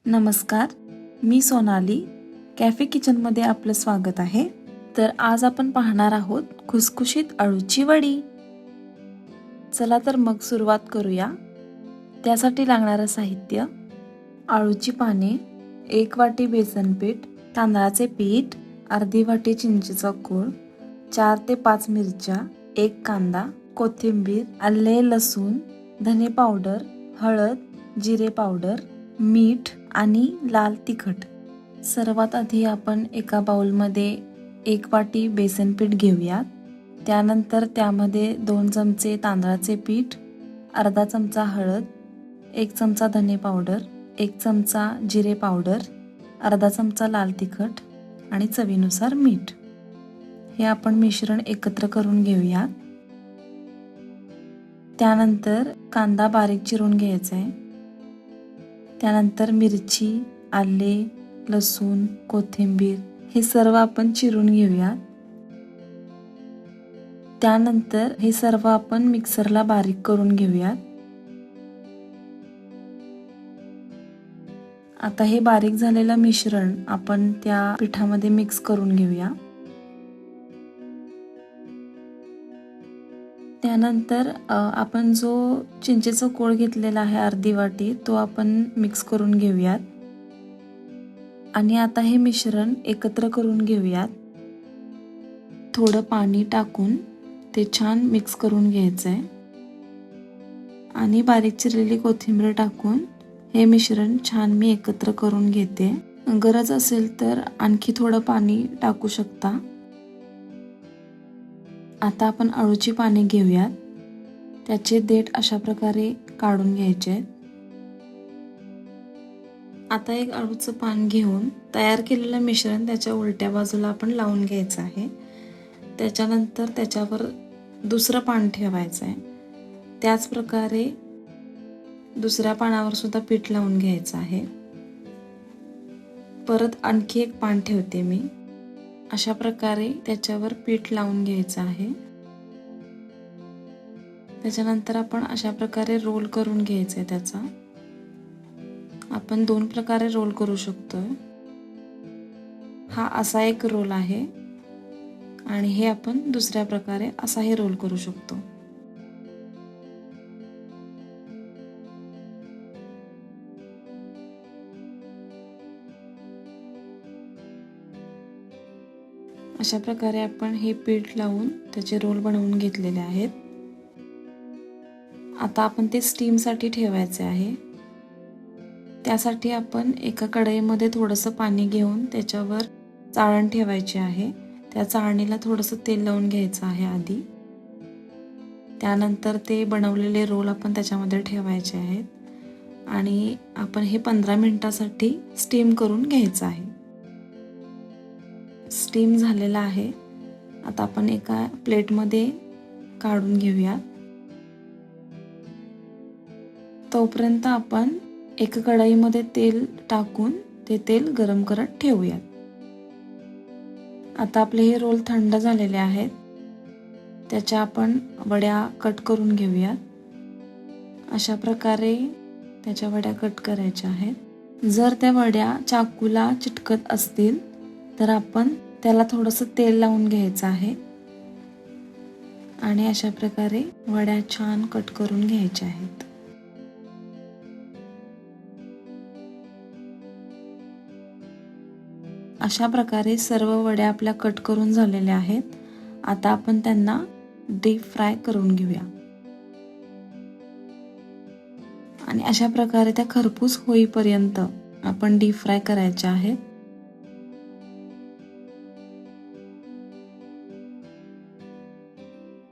नमस्कार, मी सोनाली. कॅफे किचनमध्ये आपलं स्वागत आहे. तर आज आपण पाहणार आहोत खुसखुशीत अळूची वडी. चला तर मग सुरुवात करूया. त्यासाठी लागणारं साहित्य: अळूची पाने, 1 वाटी बेसन पीठ, तांदळाचे पीठ, अर्धी वाटी चिंचेचा कोळ, 4 ते 5 मिरच्या, 1 कांदा, कोथिंबीर, आले लसूण, धने पावडर, हळद, जिरे पावडर, मीठ आणि लाल तिखट. सर्वात आधी आपण एका बाउलमध्ये 1 वाटी बेसन पीठ घेऊयात. त्यानंतर त्यामध्ये 2 चमचे तांदळाचे पीठ, अर्धा चमचा हळद, 1 चमचा धने पावडर, 1 चमचा जिरे पावडर, अर्धा चमचा लाल तिखट आणि चवीनुसार मीठ. हे आपण मिश्रण एकत्र करून घेऊयात. त्यानंतर कांदा बारीक चिरून घ्यायचा आहे. त्यानंतर मिरची, आले, लसूण, कोथिंबीर हे सर्व आपण चिरून घेऊयात. त्यानंतर हे सर्व आपण मिक्सरला बारीक करून घेऊयात. आता हे बारीक झालेलं मिश्रण आपण त्या पिठामध्ये मिक्स करून घेऊया. त्यानंतर आपण जो चिंचेचा कोळ घेतलेला आहे अर्धी वाटी, तो आपण मिक्स करून घेऊयात. आणि आता हे मिश्रण एकत्र करून घेऊयात. थोडं पाणी टाकून ते छान मिक्स करून घ्यायचं आहे. आणि बारीक चिरलेली कोथिंबीर टाकून हे मिश्रण छान मी एकत्र करून घेते. गरज असेल तर आणखी थोडं पाणी टाकू शकता. आता आपण अळूची पाने घेऊयात. त्याचे देठ अशा प्रकारे काढून घ्यायचे आहेत. आता एक अळूचं पान घेऊन तयार केलेलं मिश्रण त्याच्या उलट्या बाजूला आपण लावून घ्यायचं आहे. त्याच्यानंतर त्याच्यावर दुसरं पान ठेवायचं आहे. त्याच प्रकारे दुसऱ्या पानावर सुद्धा पीठ लावून घ्यायचं आहे. परत आणखी एक पान ठेवते मी. अशा प्रकारे त्याच्यावर पीठ लावून घ्यायचं आहे. त्याच्यानंतर आपण अशा प्रकारे रोल करून घ्यायचं आहे. त्याचा आपण 2 प्रकारे रोल करू शकतोय. हा असा एक रोल आहे आणि हे आपण दुसऱ्या प्रकारे असाही रोल करू शकतो. अशा प्रकारे आपण हे पीठ लावून त्याचे रोल बनवून घेतलेले आहेत. आता आपण ते स्टीमसाठी ठेवायचे आहे. त्यासाठी आपण एका कढईमध्ये थोडंसं पाणी घेऊन त्याच्यावर चाळण ठेवायची आहे. त्या चाळणीला थोडंसं तेल लावून घ्यायचं आहे आधी. त्यानंतर ते बनवलेले रोल आपण त्याच्यामध्ये ठेवायचे आहेत आणि आपण हे 15 मिनिटासाठी स्टीम करून घ्यायचं आहे. स्टीम झालेला आहे. आता आपण एका प्लेटमध्ये काढून घेऊया. तोपर्यंत आपण एका कढईमध्ये तेल टाकून ते तेल गरम करत ठेवूयात. आता आपले हे रोल थंड झालेले आहेत. त्याच्या आपण वड्या कट करून घेऊयात. अशा प्रकारे त्याच्या वड्या कट करायच्या आहेत. जर त्या वड्या चाकूला चिटकत असतील तर आपण त्याला थोडंसं तेल लावून घ्यायचं आहे आणि अशा प्रकारे वड्या छान कट करून घ्यायच्या आहेत. अशा प्रकारे सर्व वड्या आपल्या कट करून झालेल्या आहेत. आता आपण त्यांना डीप फ्राय करून घेऊया. आणि अशा प्रकारे त्या खरपूस होईपर्यंत आपण डीप फ्राय करायच्या आहेत.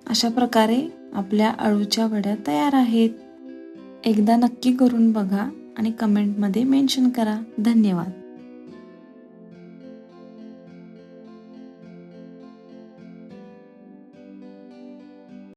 अशा प्रकारे आपल्या अळूच्या वड्या तयार आहेत. एकदा नक्की करून बघा आणि कमेंटमध्ये मेन्शन करा. धन्यवाद.